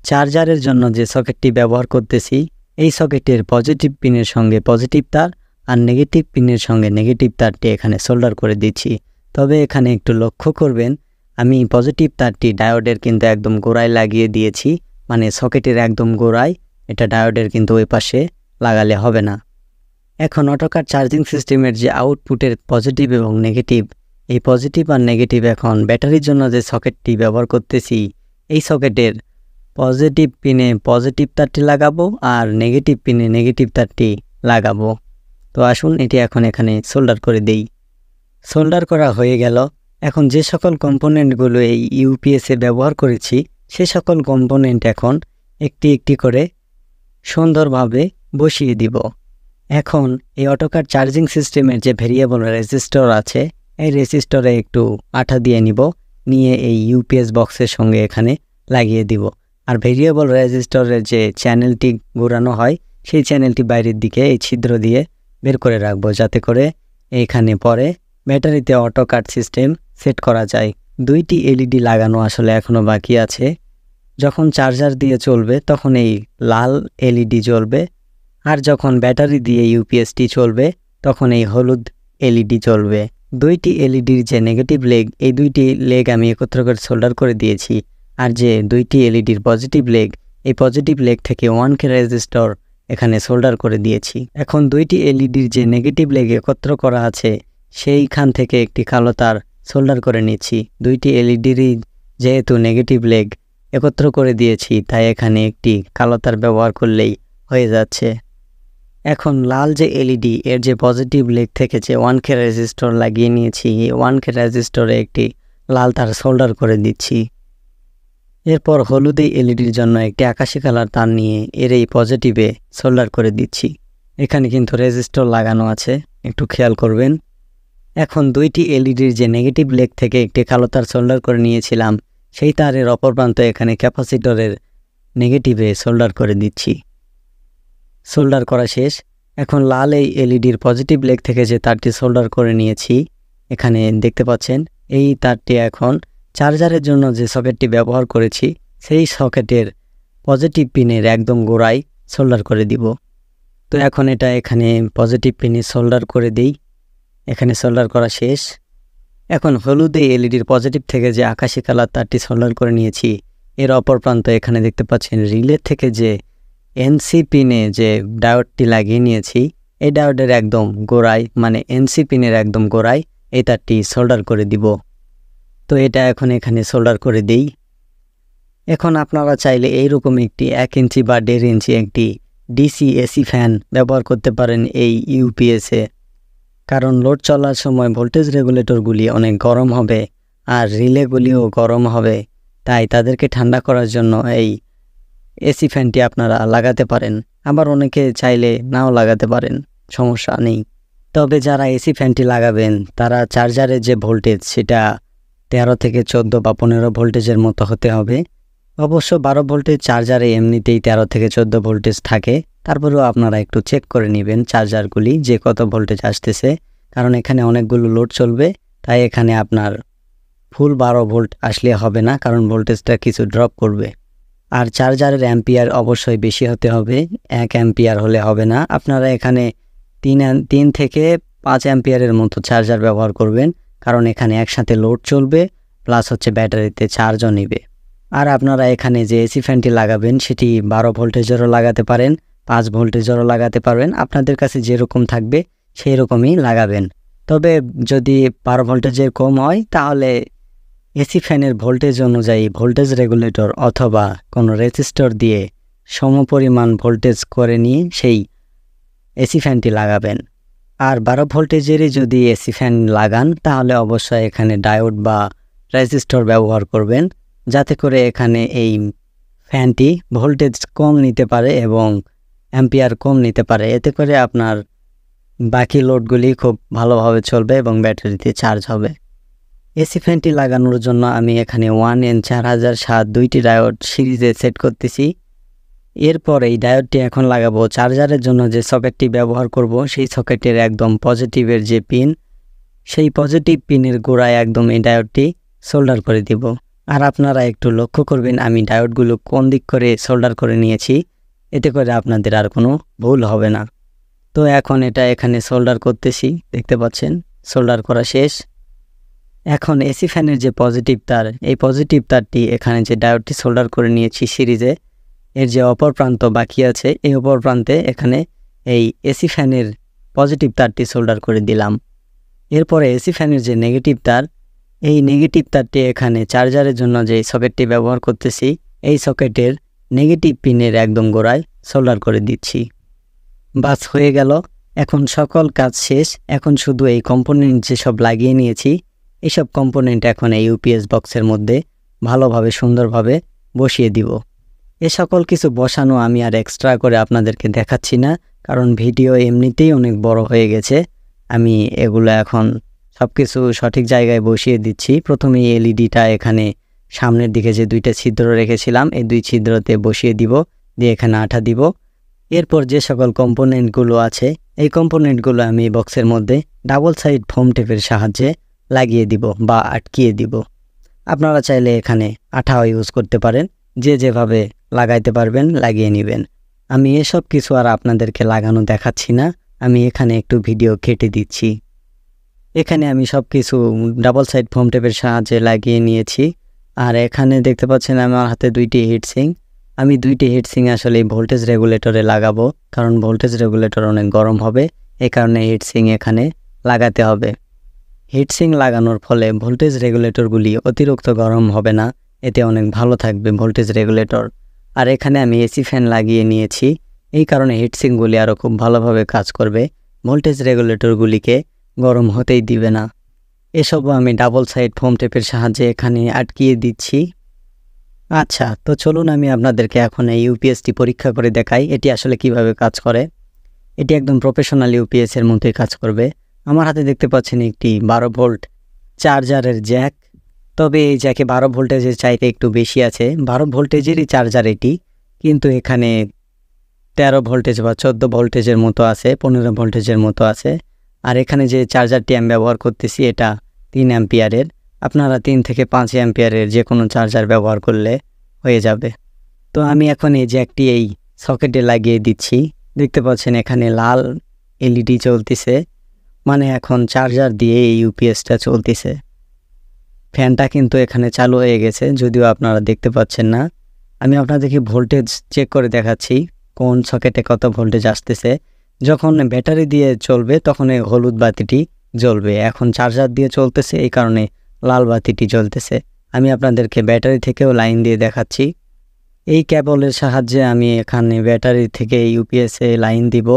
চার্জারের জন্য যে সকেটটি ব্যবহার করতেছি এই সকেটের পজিটিভ পিনের সঙ্গে পজিটিভ তার আর নেগেটিভ পিনের সঙ্গে নেগেটিভ তারটি এখানে সোল্ডার করে দিচ্ছি। তবে এখানে একটু লক্ষ্য করবেন, আমি পজিটিভ তারটি ডায়োডের কিন্তু একদম গোড়ায় লাগিয়ে দিয়েছি, মানে সকেটের একদম গোড়ায়। এটা ডায়োডের কিন্তু ওই পাশে লাগালে হবে না। এখন অটোকার চার্জিং সিস্টেমের যে আউটপুটের পজিটিভ এবং নেগেটিভ, এই পজিটিভ আর নেগেটিভ এখন ব্যাটারির জন্য যে সকেটটি ব্যবহার করতেছি এই সকেটের পজিটিভ পিনে পজিটিভ তারটি লাগাবো আর নেগেটিভ পিনে নেগেটিভ তারটি লাগাবো। তো আসুন এটি এখন এখানে সোল্ডার করে দেই। সোল্ডার করা হয়ে গেল। এখন যে সকল কম্পোনেন্টগুলো এই ইউপিএসে ব্যবহার করেছি সে সকল কম্পোনেন্ট এখন একটি একটি করে সুন্দরভাবে বসিয়ে দিব। এখন এই অটোকার চার্জিং সিস্টেমের যে ভেরিয়েবল রেজিস্টর আছে এই রেজিস্টরে একটু আঠা দিয়ে নিয়ে এই ইউপিএস বক্সের সঙ্গে এখানে লাগিয়ে দিব। আর ভেরিয়েবল রেজিস্টরের যে চ্যানেলটি ঘোরানো হয় সেই চ্যানেলটি বাইরের দিকে এই ছিদ্র দিয়ে বের করে রাখবো, যাতে করে এইখানে পরে ব্যাটারিতে অটোকার সিস্টেম সেট করা যায়। 2টি এলইডি লাগানো আসলে এখনও বাকি আছে। যখন চার্জার দিয়ে চলবে তখন এই লাল এলইডি জ্বলবে, আর যখন ব্যাটারি দিয়ে ইউপিএসটি চলবে তখন এই হলুদ এলইডি জ্বলবে। 2টি এলইডির যে নেগেটিভ লেগ, এই 2টি লেগ আমি একত্র করে সোল্ডার করে দিয়েছি। আর যে 2টি এলইডির পজিটিভ লেগ, এই পজিটিভ লেগ থেকে 1K রেজিস্টর এখানে সোল্ডার করে দিয়েছি। এখন 2টি এলইডির যে নেগেটিভ লেগ একত্র করা আছে সেইখান থেকে একটি কালো তার সোল্ডার করে নিচ্ছি। 2টি এলইডিরই যেহেতু নেগেটিভ লেগ একত্র করে দিয়েছি তাই এখানে একটি কালো তার ব্যবহার করলেই হয়ে যাচ্ছে। এখন লাল যে এলইডি এর যে পজিটিভ লেগ থেকে যে 1K রেজিস্টর লাগিয়ে নিয়েছি, এই 1K রেজিস্টরে একটি লাল তার সোল্ডার করে দিচ্ছি। এরপর হলুদ এলইডির জন্য একটি আকাশি কালার তার নিয়ে এর এই পজিটিভে সোল্ডার করে দিচ্ছি। এখানে কিন্তু রেজিস্টর লাগানো আছে, একটু খেয়াল করবেন। এখন 2টি এলইডির যে নেগেটিভ লেগ থেকে একটি কালো তার সোল্ডার করে নিয়েছিলাম সেই তারের অপর প্রান্ত এখানে ক্যাপাসিটরের নেগেটিভে সোল্ডার করে দিচ্ছি। সোল্ডার করা শেষ। এখন লাল এই এলইডির পজিটিভ লেগ থেকে যে তারটি সোল্ডার করে নিয়েছি এখানে দেখতে পাচ্ছেন, এই তারটি এখন চার্জারের জন্য যে সকেটটি ব্যবহার করেছি সেই সকেটের পজিটিভ পিনের একদম গোড়ায় সোল্ডার করে দিব। তো এখন এটা এখানে পজিটিভ পিনে সোল্ডার করে দিই। এখানে সোল্ডার করা শেষ। এখন হলুদে এলইডির পজিটিভ থেকে যে আকাশি কালার তারটি সোল্ডার করে নিয়েছি, এর অপর প্রান্ত এখানে দেখতে পাচ্ছেন রিলে থেকে যে এনসি পিনে যে ডায়োডটি লাগিয়ে নিয়েছি, এই ডায়োডের একদম গোড়ায় মানে এনসি পিনের একদম গোড়ায় এই তারটি সোল্ডার করে দিব। তো এটা এখন এখানে সোল্ডার করে দিই। এখন আপনারা চাইলে এইরকম একটি 1 ইঞ্চি বা 1.5 ইঞ্চি একটি ডিসি এসি ফ্যান ব্যবহার করতে পারেন এই ইউপিএসে, কারণ লোড চলার সময় ভোল্টেজ রেগুলেটরগুলি অনেক গরম হবে আর রিলেগুলিও গরম হবে, তাই তাদেরকে ঠান্ডা করার জন্য এই এসি ফ্যানটি আপনারা লাগাতে পারেন। আবার অনেকে চাইলে নাও লাগাতে পারেন, সমস্যা নেই। তবে যারা এসি ফ্যানটি লাগাবেন তারা চার্জারের যে ভোল্টেজ সেটা 13 থেকে 14 বা 15 ভোল্টেজের মতো হতে হবে। অবশ্য 12 ভোল্টেজ চার্জারে এমনিতেই 13 থেকে 14 ভোল্টেজ থাকে, তারপরেও আপনারা একটু চেক করে নেবেন চার্জারগুলি যে কত ভোল্টেজ আসতেছে, কারণ এখানে অনেকগুলো লোড চলবে, তাই এখানে আপনার ফুল 12 ভোল্ট আসলে হবে না, কারণ ভোল্টেজটা কিছু ড্রপ করবে। আর চার্জারের অ্যাম্পিয়ার অবশ্যই বেশি হতে হবে, 1 অ্যাম্পিয়ার হলে হবে না। আপনারা এখানে 3 থেকে 5 অ্যাম্পিয়ারের মতো চার্জার ব্যবহার করবেন, কারণ এখানে একসাথে লোড চলবে প্লাস হচ্ছে ব্যাটারিতে চার্জও নেবে। আর আপনারা এখানে যে এসি ফ্যানটি লাগাবেন সেটি 12 ভোল্টেজেরও লাগাতে পারেন, 5 ভোল্টেজেরও লাগাতে পারবেন, আপনাদের কাছে যেরকম থাকবে সেই রকমই লাগাবেন। তবে যদি 12 ভোল্টেজের কম হয় তাহলে এসি ফ্যানের ভোল্টেজ অনুযায়ী ভোল্টেজ রেগুলেটর অথবা কোনো রেজিস্টর দিয়ে সমপরিমাণ ভোল্টেজ করে নিয়ে সেই এসি ফ্যানটি লাগাবেন। আর 12 ভোল্টেজেরই যদি এসি ফ্যান লাগান তাহলে অবশ্যই এখানে ডায়োড বা রেজিস্টর ব্যবহার করবেন, যাতে করে এখানে এই ফ্যানটি ভোল্টেজ কম নিতে পারে এবং অ্যাম্পিয়ার কম নিতে পারে। এতে করে আপনার বাকি লোডগুলি খুব ভালোভাবে চলবে এবং ব্যাটারিতে চার্জ হবে। এসি ফ্যানটি লাগানোর জন্য আমি এখানে 1N4007 দুইটি ডায়োড সিরিজে সেট করতেছি। এরপর এই ডায়োডটি এখন লাগাবো চার্জারের জন্য যে সকেটটি ব্যবহার করব, সেই সকেটের একদম পজিটিভের যে পিন, সেই পজিটিভ পিনের গোড়ায় একদম এই ডায়োডটি সোল্ডার করে দিব। আর আপনারা একটু লক্ষ্য করবেন আমি ডায়োডগুলো কোন দিক করে সোল্ডার করে নিয়েছি, এতে করে আপনাদের আর কোনো ভুল হবে না। তো এখন এটা এখানে সোল্ডার করতেছি, দেখতে পাচ্ছেন সোল্ডার করা শেষ। এখন এসি ফ্যানের যে পজিটিভ তার, এই পজিটিভ তারটি এখানে যে ডায়োডটি সোল্ডার করে নিয়েছি সিরিজে, এর যে অপর প্রান্ত বাকি আছে এই অপর প্রান্তে এখানে এই এসি ফ্যানের পজিটিভ তারটি সোল্ডার করে দিলাম। এরপরে এসি ফ্যানের যে নেগেটিভ তার, এই নেগেটিভ তারটি এখানে চার্জারের জন্য যে সকেটটি ব্যবহার করতেছি এই সকেটের নেগেটিভ পিনের একদম গোড়ায় সোল্ডার করে দিচ্ছি। বাস হয়ে গেল। এখন সকল কাজ শেষ। এখন শুধু এই কম্পোনেন্ট যেসব লাগিয়ে নিয়েছি এইসব কম্পোনেন্ট এখন এই ইউপিএস বক্সের মধ্যে ভালোভাবে সুন্দরভাবে বসিয়ে দিব। এ সকল কিছু বসানো আমি আর এক্সট্রা করে আপনাদেরকে দেখাচ্ছি না, কারণ ভিডিও এমনিতেই অনেক বড় হয়ে গেছে। আমি এগুলো এখন সব কিছু সঠিক জায়গায় বসিয়ে দিচ্ছি। প্রথমে এলইডিটা এখানে সামনের দিকে যে 2টা ছিদ্র রেখেছিলাম এই 2 ছিদ্রতে বসিয়ে দিব, দিয়ে এখানে আঠা দিব। এরপর যে সকল কম্পোনেন্টগুলো আছে এই কম্পোনেন্টগুলো আমি বক্সের মধ্যে ডাবল সাইড ফোম টেপের সাহায্যে লাগিয়ে দিব বা আটকিয়ে দিব। আপনারা চাইলে এখানে আঠাও ইউজ করতে পারেন, যে যেভাবে লাগাইতে পারবেন লাগিয়ে নেবেন। আমি এসব কিছু আর আপনাদেরকে লাগানো দেখাচ্ছি না, আমি এখানে একটু ভিডিও কেটে দিচ্ছি। এখানে আমি সব কিছু ডাবল সাইড ফোম টেপের সাহায্যে লাগিয়ে নিয়েছি। আর এখানে দেখতে পাচ্ছেন আমার হাতে 2টি হিটসিং। আমি 2টি হিটসিং আসলে ভোল্টেজ রেগুলেটরে লাগাবো, কারণ ভোল্টেজ রেগুলেটর অনেক গরম হবে, এই কারণে হিটসিং এখানে লাগাতে হবে। হিটসিং লাগানোর ফলে ভোল্টেজ রেগুলেটরগুলি অতিরিক্ত গরম হবে না, এতে অনেক ভালো থাকবে ভোল্টেজ রেগুলেটর। আর এখানে আমি এসি ফ্যান লাগিয়ে নিয়েছি, এই কারণে হিটসিংগুলি আরও খুব ভালোভাবে কাজ করবে, ভোল্টেজ রেগুলেটরগুলিকে গরম হতেই দিবে না। এসবও আমি ডাবল সাইড ফোম টেপের সাহায্যে এখানে আটকিয়ে দিচ্ছি। আচ্ছা, তো চলুন আমি আপনাদেরকে এখন এই ইউপিএসটি পরীক্ষা করে দেখাই এটি আসলে কিভাবে কাজ করে। এটি একদম প্রফেশনাল ইউপিএসের মতোই কাজ করবে। আমার হাতে দেখতে পাচ্ছেন একটি 12 ভোল্ট চার্জারের জ্যাক, তবে এই জ্যাকে 12 ভোল্টেজের চাইতে একটু বেশি আছে। 12 ভোল্টেজেরই চার্জার এটি, কিন্তু এখানে 13 ভোল্টেজ বা 14 ভোল্টেজের মতো আছে, 15 ভোল্টেজের মতো আছে। আর এখানে যে চার্জারটি আমি ব্যবহার করতেছি এটা 3 অ্যাম্পিয়ারের। আপনারা 3 থেকে 5 অ্যাম্পিয়ারের যে কোনো চার্জার ব্যবহার করলে হয়ে যাবে। তো আমি এখন এই জ্যাকটি এই সকেটে লাগিয়ে দিচ্ছি। দেখতে পাচ্ছেন এখানে লাল এলইডি চলতেছে, মানে এখন চার্জার দিয়ে এই ইউপিএসটা চলতেছে। ফ্যানটা কিন্তু এখানে চালু হয়ে গেছে, যদিও আপনারা দেখতে পাচ্ছেন না। আমি আপনাদেরকে ভোল্টেজ চেক করে দেখাচ্ছি কোন সকেটে কত ভোল্টেজ আসতেছে। যখন ব্যাটারি দিয়ে চলবে তখন এই হলুদ বাতিটি জ্বলবে। এখন চার্জার দিয়ে চলতেছে, এই কারণে লাল বাতিটি জ্বলতেছে। আমি আপনাদেরকে ব্যাটারি থেকেও লাইন দিয়ে দেখাচ্ছি। এই কেবলের সাহায্যে আমি এখানে ব্যাটারি থেকে ইউপিএসে লাইন দিব।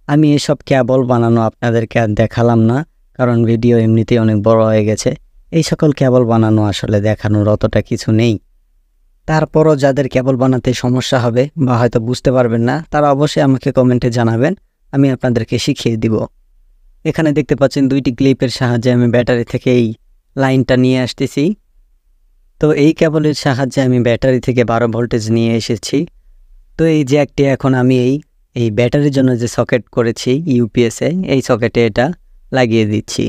আমি এসব কেবল বানানো আপনাদেরকে আর দেখালাম না, কারণ ভিডিও এমনিতেই অনেক বড় হয়ে গেছে। এই সকল কেবল বানানো আসলে দেখানোর অতটা কিছু নেই। তারপরও যাদের কেবল বানাতে সমস্যা হবে বা হয়তো বুঝতে পারবেন না, তারা অবশ্যই আমাকে কমেন্টে জানাবেন, আমি আপনাদেরকে শিখিয়ে দিব। এখানে দেখতে পাচ্ছেন 2টি ক্লিপের সাহায্যে আমি ব্যাটারি থেকে এই লাইনটা নিয়ে আসতেছি। তো এই কেবলের সাহায্যে আমি ব্যাটারি থেকে 12 ভোল্টেজ নিয়ে এসেছি। তো এই জ্যাকটি এখন আমি এই ব্যাটারির জন্য যে সকেট করেছি ইউপিএসে, এই সকেটে এটা লাগিয়ে দিচ্ছি।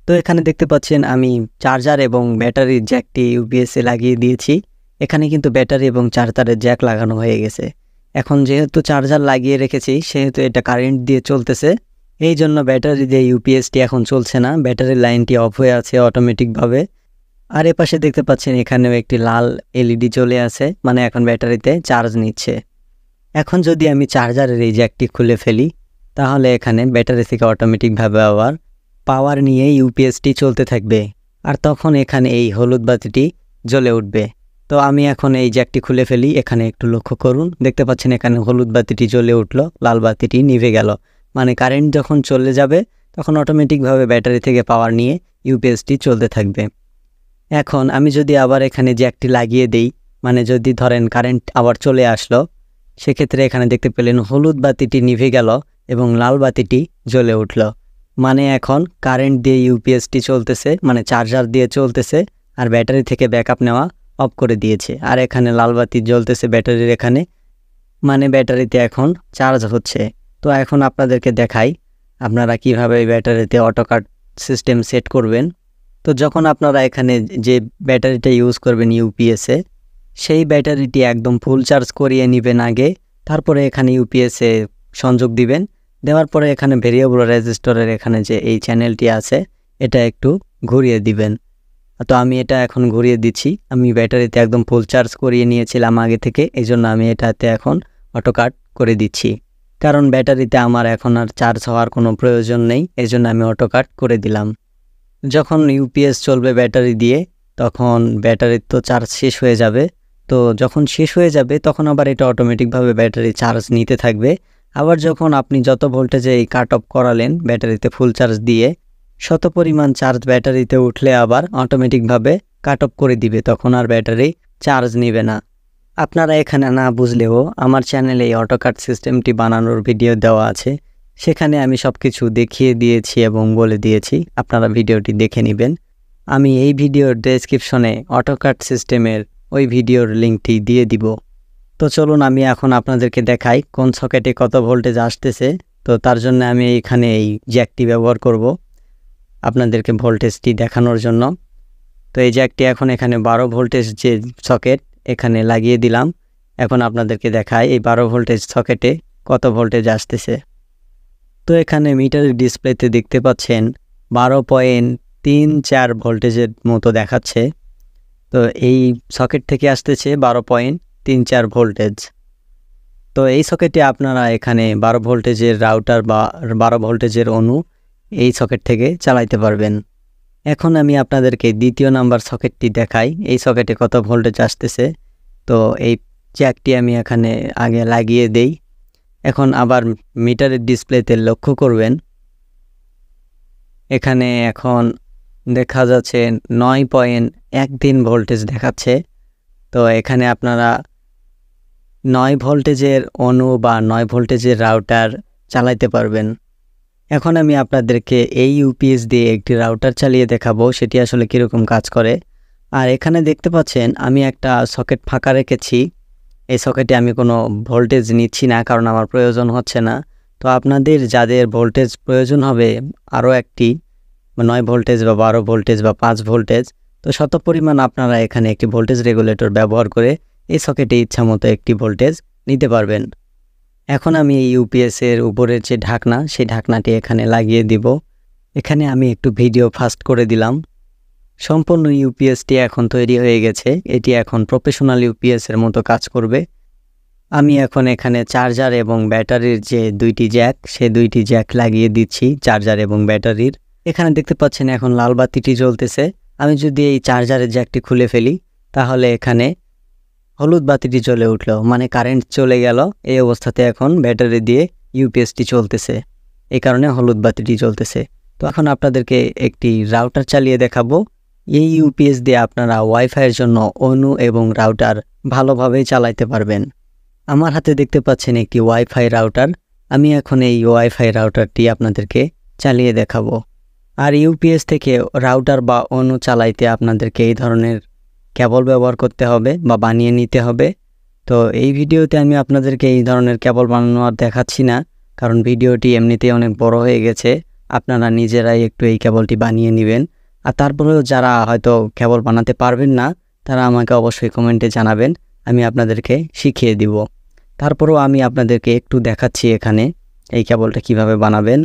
তো এখানে দেখতে পাচ্ছেন আমি চার্জার এবং ব্যাটারির জ্যাকটি ইউপিএসে লাগিয়ে দিয়েছি। এখানে কিন্তু ব্যাটারি এবং চার্জারের জ্যাক লাগানো হয়ে গেছে। এখন যেহেতু চার্জার লাগিয়ে রেখেছি সেহেতু এটা কারেন্ট দিয়ে চলতেছে, এই জন্য ব্যাটারি দিয়ে ইউপিএসটি এখন চলছে না, ব্যাটারির লাইনটি অফ হয়ে আছে অটোমেটিকভাবে। আর এপাশে দেখতে পাচ্ছেন এখানেও একটি লাল এলইডি চলে আছে, মানে এখন ব্যাটারিতে চার্জ নিচ্ছে। এখন যদি আমি চার্জারের এই জ্যাকটি খুলে ফেলি, তাহলে এখানে ব্যাটারি থেকে অটোমেটিকভাবে আবার পাওয়ার নিয়ে ইউপিএসটি চলতে থাকবে, আর তখন এখানে এই হলুদ বাতিটি জ্বলে উঠবে। তো আমি এখন এই জ্যাকটি খুলে ফেলি। এখানে একটু লক্ষ্য করুন, দেখতে পাচ্ছেন এখানে হলুদ বাতিটি জ্বলে উঠলো, লাল বাতিটি নিভে গেল। মানে কারেন্ট যখন চলে যাবে তখন অটোমেটিকভাবে ব্যাটারি থেকে পাওয়ার নিয়ে ইউপিএসটি চলতে থাকবে। এখন আমি যদি আবার এখানে জ্যাকটি লাগিয়ে দেই, মানে যদি ধরেন কারেন্ট আবার চলে আসলো, সেক্ষেত্রে এখানে দেখতে পেলেন হলুদ বাতিটি নিভে গেল এবং লাল বাতিটি জ্বলে উঠল। মানে এখন কারেন্ট দিয়ে ইউপিএসটি চলতেছে, মানে চার্জার দিয়ে চলতেছে, আর ব্যাটারি থেকে ব্যাকআপ নেওয়া অফ করে দিয়েছে। আর এখানে লাল বাতি জ্বলতেছে ব্যাটারির এখানে, মানে ব্যাটারিতে এখন চার্জ হচ্ছে। তো এখন আপনাদেরকে দেখাই আপনারা কিভাবে এই ব্যাটারিতে অটোকাট সিস্টেম সেট করবেন। তো যখন আপনারা এখানে যে ব্যাটারিটা ইউজ করবেন ইউপিএসে, সেই ব্যাটারিটি একদম ফুল চার্জ করিয়ে নেবেন আগে, তারপরে এখানে ইউপিএসে সংযোগ দিবেন। দেওয়ার পরে এখানে ভেরিয়েবল রেজিস্টরের এখানে যে এই চ্যানেলটি আছে এটা একটু ঘুরিয়ে দিবেন। তো আমি এটা এখন ঘুরিয়ে দিচ্ছি। আমি ব্যাটারিতে একদম ফুল চার্জ করিয়ে নিয়েছিলাম আগে থেকে, এই জন্য আমি এটাতে এখন অটোকাট করে দিচ্ছি, কারণ ব্যাটারিতে আমার এখন আর চার্জ হওয়ার কোনো প্রয়োজন নেই, এই জন্য আমি অটোকাট করে দিলাম। যখন ইউপিএস চলবে ব্যাটারি দিয়ে, তখন ব্যাটারির তো চার্জ শেষ হয়ে যাবে। তো যখন শেষ হয়ে যাবে তখন আবার এটা অটোমেটিকভাবে ব্যাটারি চার্জ নিতে থাকবে। আবার যখন আপনি যত ভোল্টেজে এই কাট অফ করালেন ব্যাটারিতে ফুল চার্জ দিয়ে, শত পরিমাণ চার্জ ব্যাটারিতে উঠলে আবার অটোমেটিকভাবে কাট অফ করে দিবে, তখন আর ব্যাটারি চার্জ নেবে না। আপনারা এখানে না বুঝলেও আমার চ্যানেলে এই অটোকাট সিস্টেমটি বানানোর ভিডিও দেওয়া আছে, সেখানে আমি সব কিছু দেখিয়ে দিয়েছি এবং বলে দিয়েছি, আপনারা ভিডিওটি দেখে নেবেন। আমি এই ভিডিওর ডেসক্রিপশনে অটোকাট সিস্টেমের ওই ভিডিওর লিঙ্কটি দিয়ে দিব। তো চলুন আমি এখন আপনাদেরকে দেখাই কোন সকেটে কত ভোল্টেজ আসতেছে। তো তার জন্য আমি এখানে এই জ্যাকটি ব্যবহার করব আপনাদেরকে ভোল্টেজটি দেখানোর জন্য। তো এই জ্যাকটি এখন এখানে 12 ভোল্টেজ যে সকেট এখানে লাগিয়ে দিলাম। এখন আপনাদেরকে দেখাই এই 12 ভোল্টেজ সকেটে কত ভোল্টেজ আসতেছে। তো এখানে মিটারের ডিসপ্লেতে দেখতে পাচ্ছেন 12.34 ভোল্টেজের মতো দেখাচ্ছে। তো এই সকেট থেকে আসতেছে 12.34 ভোল্টেজ। তো এই সকেটে আপনারা এখানে 12 ভোল্টেজের রাউটার বা 12 ভোল্টেজের অণু এই সকেট থেকে চালাইতে পারবেন। এখন আমি আপনাদেরকে দ্বিতীয় নাম্বার সকেটটি দেখাই, এই সকেটে কত ভোল্টেজ আসতেছে। তো এই জ্যাকটি আমি এখানে আগে লাগিয়ে দেই। এখন আবার মিটারের ডিসপ্লেতে লক্ষ্য করবেন, এখানে এখন দেখা যাচ্ছে 9.13 ভোল্টেজ দেখাচ্ছে। তো এখানে আপনারা 9 ভোল্টেজের অণু বা 9 ভোল্টেজের রাউটার চালাইতে পারবেন। এখন আমি আপনাদেরকে এই ইউপিএস দিয়ে একটি রাউটার চালিয়ে দেখাবো সেটি আসলে কীরকম কাজ করে। আর এখানে দেখতে পাচ্ছেন আমি একটা সকেট ফাঁকা রেখেছি, এই সকেটে আমি কোনো ভোল্টেজ নিচ্ছি না কারণ আমার প্রয়োজন হচ্ছে না। তো আপনাদের যাদের ভোল্টেজ প্রয়োজন হবে আরও একটি 9 ভোল্টেজ বা 12 ভোল্টেজ বা 5 ভোল্টেজ, তো শত পরিমাণ আপনারা এখানে একটি ভোল্টেজ রেগুলেটর ব্যবহার করে এই সকেটে ইচ্ছামতো একটি ভোল্টেজ নিতে পারবেন। এখন আমি এই ইউপিএসের উপরের যে ঢাকনা সেই ঢাকনাটি এখানে লাগিয়ে দিব। এখানে আমি একটু ভিডিও ফাস্ট করে দিলাম। সম্পূর্ণ ইউপিএসটি এখন তৈরি হয়ে গেছে। এটি এখন প্রফেশনাল ইউপিএসের মতো কাজ করবে। আমি এখন এখানে চার্জার এবং ব্যাটারির যে দুইটি জ্যাক, সে দুইটি জ্যাক লাগিয়ে দিচ্ছি চার্জার এবং ব্যাটারির। এখানে দেখতে পাচ্ছেন এখন লাল বাতিটি জ্বলতেছে। আমি যদি এই চার্জারের জ্যাকটি খুলে ফেলি তাহলে এখানে হলুদ বাতিটি জ্বলে উঠল, মানে কারেন্ট চলে গেল। এই অবস্থাতে এখন ব্যাটারি দিয়ে ইউপিএসটি চলতেছে, এই কারণে হলুদ বাতিটি জ্বলতেছে। তো এখন আপনাদেরকে একটি রাউটার চালিয়ে দেখাবো। এই ইউপিএস দিয়ে আপনারা ওয়াইফাইয়ের জন্য অনু এবং রাউটার ভালোভাবেই চালাতে পারবেন। আমার হাতে দেখতে পাচ্ছেন একটি ওয়াইফাই রাউটার। আমি এখন এই ওয়াইফাই রাউটারটি আপনাদেরকে চালিয়ে দেখাবো। আর ইউপিএস থেকে রাউটার বা অনু চালাইতে আপনাদেরকে এই ধরনের কেবল ব্যবহার করতে হবে বা বানিয়ে নিতে হবে। তো এই ভিডিওতে আমি আপনাদেরকে এই ধরনের কেবল বানানো আর দেখাচ্ছি না, কারণ ভিডিওটি এমনিতেই অনেক বড় হয়ে গেছে। আপনারা নিজেরাই একটু এই কেবলটি বানিয়ে নেবেন। আর তারপরেও যারা হয়তো কেবল বানাতে পারবেন না, তারা আমাকে অবশ্যই কমেন্টে জানাবেন, আমি আপনাদেরকে শিখিয়ে দিব। তারপরেও আমি আপনাদেরকে একটু দেখাচ্ছি এখানে এই কেবলটা কিভাবে বানাবেন।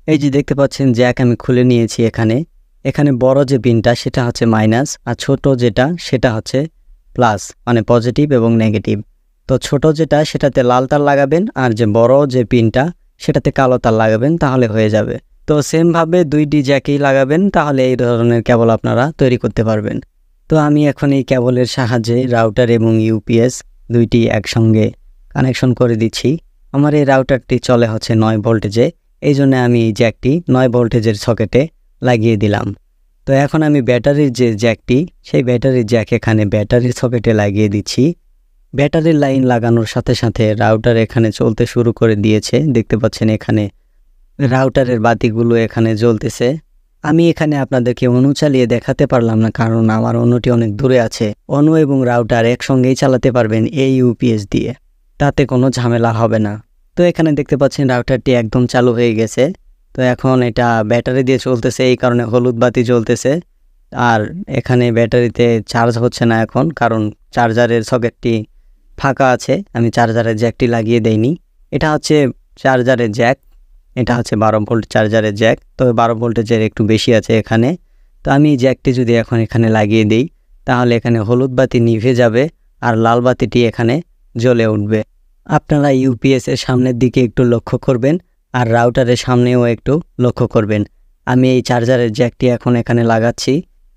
এই যে দেখতে পাচ্ছেন জ্যাক আমি খুলে নিয়েছি। এখানে বড় যে পিনটা সেটা হচ্ছে মাইনাস, আর ছোট যেটা সেটা হচ্ছে প্লাস, মানে পজিটিভ এবং নেগেটিভ। তো ছোট যেটা সেটাতে লাল তার লাগাবেন, আর যে বড় যে পিনটা সেটাতে কালো তার লাগাবেন, তাহলে হয়ে যাবে। তো সেমভাবে দুইটি জ্যাকেই লাগাবেন, তাহলে এই ধরনের কেবল আপনারা তৈরি করতে পারবেন। তো আমি এখন এই কেবলের সাহায্যে রাউটার এবং ইউপিএস দুইটি একসঙ্গে কানেকশন করে দিচ্ছি। আমার এই রাউটারটি চলে হচ্ছে 9 ভোল্টেজে, এই জন্য আমি এই জ্যাকটি 9 ভোল্টেজের সকেটে লাগিয়ে দিলাম। তো এখন আমি ব্যাটারির যে জ্যাকটি, সেই ব্যাটারির জ্যাক এখানে ব্যাটারির সকেটে লাগিয়ে দিচ্ছি। ব্যাটারির লাইন লাগানোর সাথে সাথে রাউটার এখানে চলতে শুরু করে দিয়েছে। দেখতে পাচ্ছেন এখানে রাউটারের বাতিগুলো এখানে জ্বলতেছে। আমি এখানে আপনাদেরকে অনু চালিয়ে দেখাতে পারলাম না, কারণ আমার অনুটি অনেক দূরে আছে। অনু এবং রাউটার একসঙ্গেই চালাতে পারবেন এই ইউপিএস দিয়ে, তাতে কোনো ঝামেলা হবে না। তো এখানে দেখতে পাচ্ছেন রাউটারটি একদম চালু হয়ে গেছে। তো এখন এটা ব্যাটারি দিয়ে চলতেছে, এই কারণে হলুদ বাতি জ্বলতেছে। আর এখানে ব্যাটারিতে চার্জ হচ্ছে না এখন, কারণ চার্জারের সকেটটি ফাঁকা আছে। আমি চার্জারের জ্যাকটি লাগিয়ে দেইনি। এটা হচ্ছে চার্জারের জ্যাক, এটা হচ্ছে 12 ভোল্ট চার্জারের জ্যাক। তবে 12 ভোল্টেজের একটু বেশি আছে এখানে। তো আমি জ্যাকটি যদি এখন এখানে লাগিয়ে দিই তাহলে এখানে হলুদ বাতি নিভে যাবে আর লাল বাতিটি এখানে জ্বলে উঠবে। আপনারা ইউপিএসের সামনের দিকে একটু লক্ষ্য করবেন, আর রাউটারের সামনেও একটু লক্ষ্য করবেন। আমি এই চার্জারের জ্যাকটি এখন এখানে লাগাচ্ছি।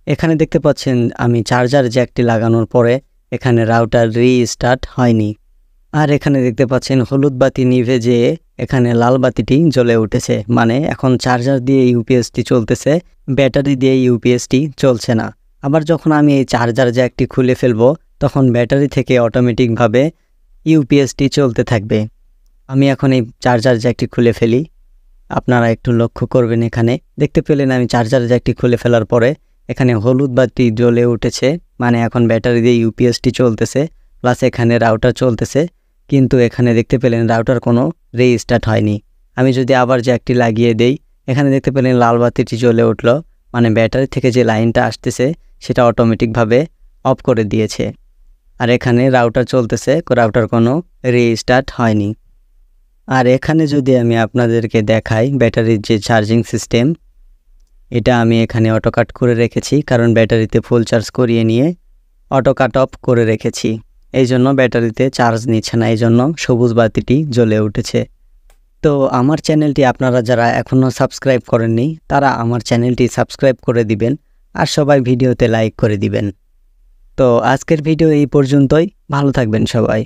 এখানে দেখতে পাচ্ছেন আমি চার্জার জ্যাকটি লাগানোর পরে এখানে রাউটার রিস্টার্ট হয়নি। আর এখানে দেখতে পাচ্ছেন হলুদ বাতি নিভে যেয়ে এখানে লাল বাতিটি জ্বলে উঠেছে, মানে এখন চার্জার দিয়ে ইউপিএসটি চলতেছে, ব্যাটারি দিয়ে ইউপিএসটি চলছে না। আবার যখন আমি এই চার্জার জ্যাকটি খুলে ফেলবো তখন ব্যাটারি থেকে অটোমেটিকভাবে ইউপিএসটি চলতে থাকবে। আমি এখন এই চার্জার জ্যাকটি খুলে ফেলি। আপনারা একটু লক্ষ্য করবেন, এখানে দেখতে পেলেন আমি চার্জার জ্যাকটি খুলে ফেলার পরে এখানে হলুদ বাতি জ্বলে উঠেছে, মানে এখন ব্যাটারি দিয়ে ইউপিএসটি চলতেছে, প্লাস এখানে রাউটার চলতেছে। কিন্তু এখানে দেখতে পেলেন রাউটার কোনো রিস্টার্ট হয়নি। আমি যদি আবার জ্যাকটি লাগিয়ে দেই, এখানে দেখতে পেলেন লাল বাতিটি জ্বলে উঠলো, মানে ব্যাটারি থেকে যে লাইনটা আসতেছে সেটা অটোমেটিকভাবে অফ করে দিয়েছে। আর এখানে রাউটার চলতেছে, রাউটার কোনো রিস্টার্ট হয়নি। আর এখানে যদি আমি আপনাদেরকে দেখাই ব্যাটারির যে চার্জিং সিস্টেম, এটা আমি এখানে অটো কাট করে রেখেছি, কারণ ব্যাটারিতে ফুল চার্জ করিয়ে নিয়ে অটো কাট অফ করে রেখেছি। এই জন্য ব্যাটারিতে চার্জ নিচ্ছে না, এই জন্য সবুজ বাতিটি জ্বলে উঠেছে। তো আমার চ্যানেলটি আপনারা যারা এখনও সাবস্ক্রাইব করেননি তারা আমার চ্যানেলটি সাবস্ক্রাইব করে দিবেন, আর সবাই ভিডিওতে লাইক করে দিবেন। তো আজকের ভিডিও এই পর্যন্তই। ভালো থাকবেন সবাই।